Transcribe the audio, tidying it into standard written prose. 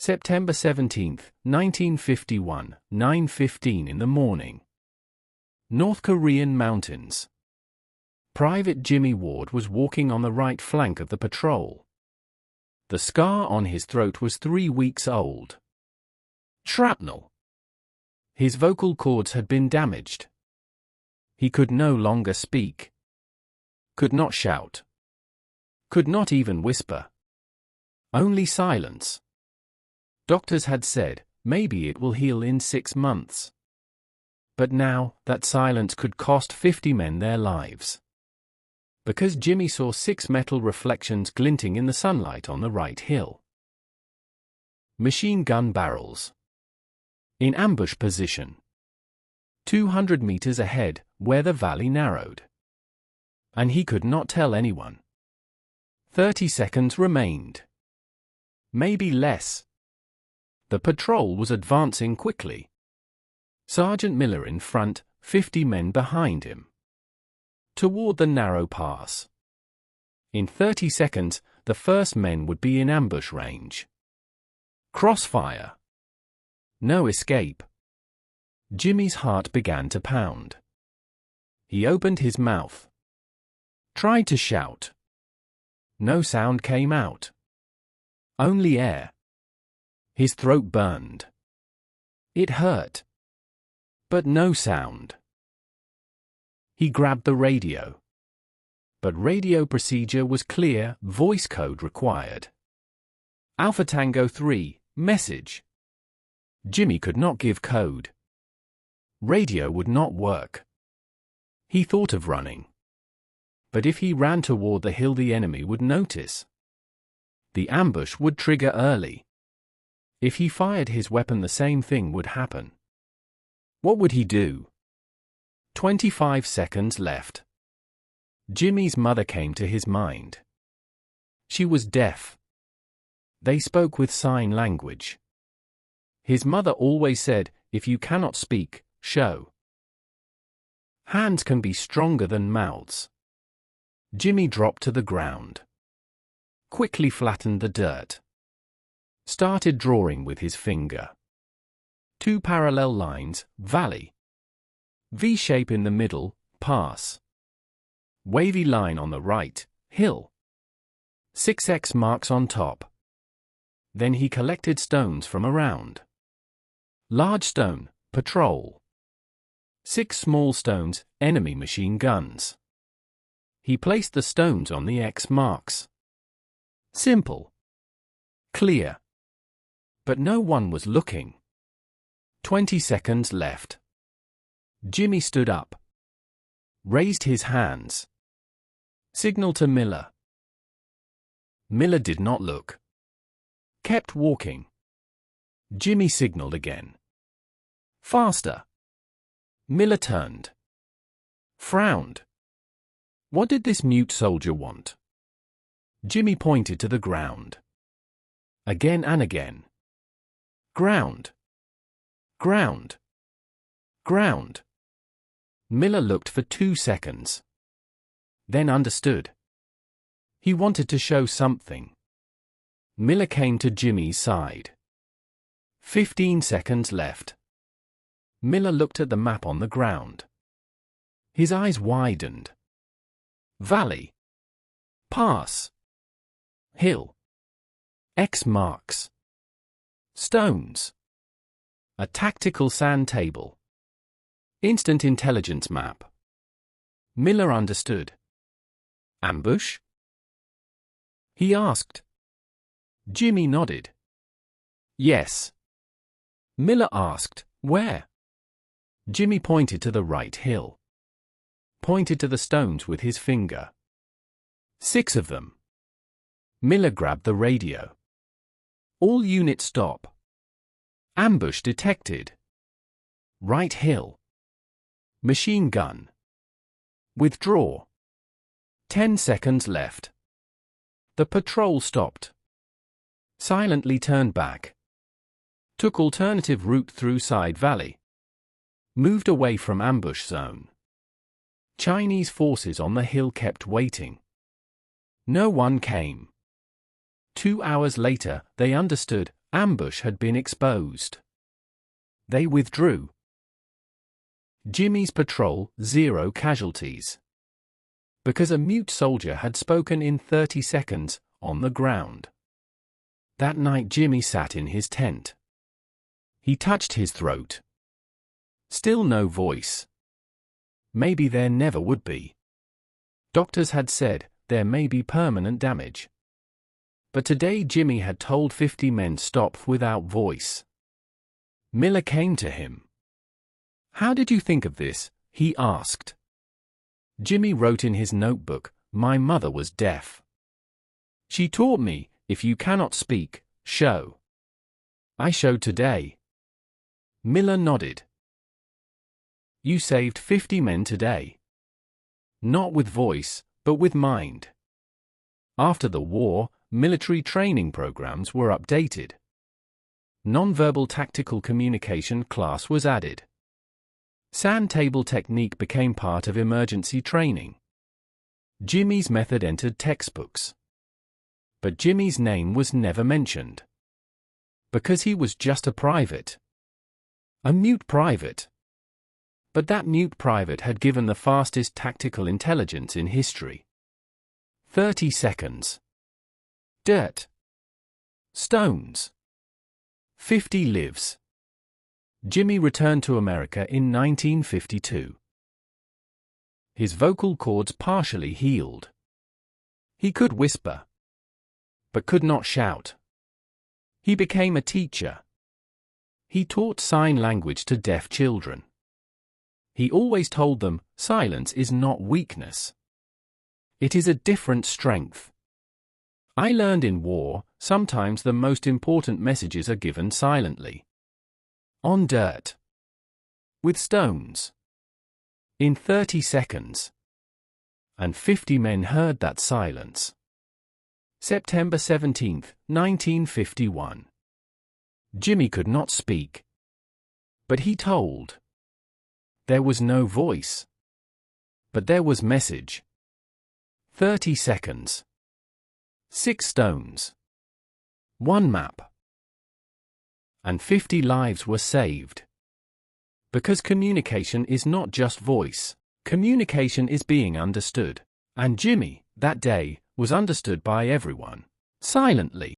September 17, 1951, 9:15 in the morning. North Korean mountains. Private Jimmy Ward was walking on the right flank of the patrol. The scar on his throat was 3 weeks old. Shrapnel. His vocal cords had been damaged. He could no longer speak. Could not shout. Could not even whisper. Only silence. Doctors had said, maybe it will heal in 6 months. But now, that silence could cost 50 men their lives. Because Jimmy saw 6 metal reflections glinting in the sunlight on the right hill. Machine gun barrels. In ambush position. 200 meters ahead, where the valley narrowed. And he could not tell anyone. 30 seconds remained. Maybe less. The patrol was advancing quickly. Sergeant Miller in front, 50 men behind him. Toward the narrow pass. In 30 seconds, the first men would be in ambush range. Crossfire. No escape. Jimmy's heart began to pound. He opened his mouth. Tried to shout. No sound came out. Only air. His throat burned. It hurt. But no sound. He grabbed the radio. But radio procedure was clear, voice code required. Alpha Tango 3, message. Jimmy could not give code. Radio would not work. He thought of running. But if he ran toward the hill, the enemy would notice. The ambush would trigger early. If he fired his weapon, the same thing would happen. What would he do? 25 seconds left. Jimmy's mother came to his mind. She was deaf. They spoke with sign language. His mother always said, if you cannot speak, show. Hands can be stronger than mouths. Jimmy dropped to the ground. Quickly flattened the dirt. Started drawing with his finger. 2 parallel lines, valley. V shape in the middle, pass. Wavy line on the right, hill. 6 X marks on top. Then he collected stones from around. Large stone, patrol. 6 small stones, enemy machine guns. He placed the stones on the X marks. Simple. Clear. But no one was looking. 20 seconds left. Jimmy stood up. Raised his hands. Signal to Miller. Miller did not look. Kept walking. Jimmy signaled again. Faster. Miller turned. Frowned. What did this mute soldier want? Jimmy pointed to the ground. Again and again. Ground. Ground. Ground. Miller looked for 2 seconds. Then understood. He wanted to show something. Miller came to Jimmy's side. 15 seconds left. Miller looked at the map on the ground. His eyes widened. Valley. Pass. Hill. X marks. Stones. A tactical sand table. Instant intelligence map. Miller understood. Ambush? He asked. Jimmy nodded. Yes. Miller asked, where? Jimmy pointed to the right hill. Pointed to the stones with his finger. 6 of them. Miller grabbed the radio. All units stop. Ambush detected. Right hill. Machine gun. Withdraw. 10 seconds left. The patrol stopped. Silently turned back. Took alternative route through side valley. Moved away from ambush zone. Chinese forces on the hill kept waiting. No one came. 2 hours later, they understood, Ambush had been exposed. They withdrew. Jimmy's patrol, 0 casualties. Because a mute soldier had spoken in 30 seconds, on the ground. That night Jimmy sat in his tent. He touched his throat. Still no voice. Maybe there never would be. Doctors had said, there may be permanent damage. But today Jimmy had told 50 men stop without voice. Miller came to him. "How did you think of this?" he asked. Jimmy wrote in his notebook, "My mother was deaf. She taught me, if you cannot speak, show. I showed today." Miller nodded. "You saved 50 men today. Not with voice, but with mind." After the war, military training programs were updated. Nonverbal tactical communication class was added. Sand table technique became part of emergency training. Jimmy's method entered textbooks. But Jimmy's name was never mentioned. Because he was just a private. A mute private. But that mute private had given the fastest tactical intelligence in history. 30 seconds. Dirt. Stones. 50 lives. Jimmy returned to America in 1952. His vocal cords partially healed. He could whisper, but could not shout. He became a teacher. He taught sign language to deaf children. He always told them, silence is not weakness. It is a different strength. I learned in war, sometimes the most important messages are given silently. On dirt. With stones. In 30 seconds. And 50 men heard that silence. September 17, 1951. Jimmy could not speak. But he told. There was no voice. But there was message. 30 seconds. 6 stones. 1 map. And 50 lives were saved. Because communication is not just voice, communication is being understood. And Jimmy, that day, was understood by everyone. Silently.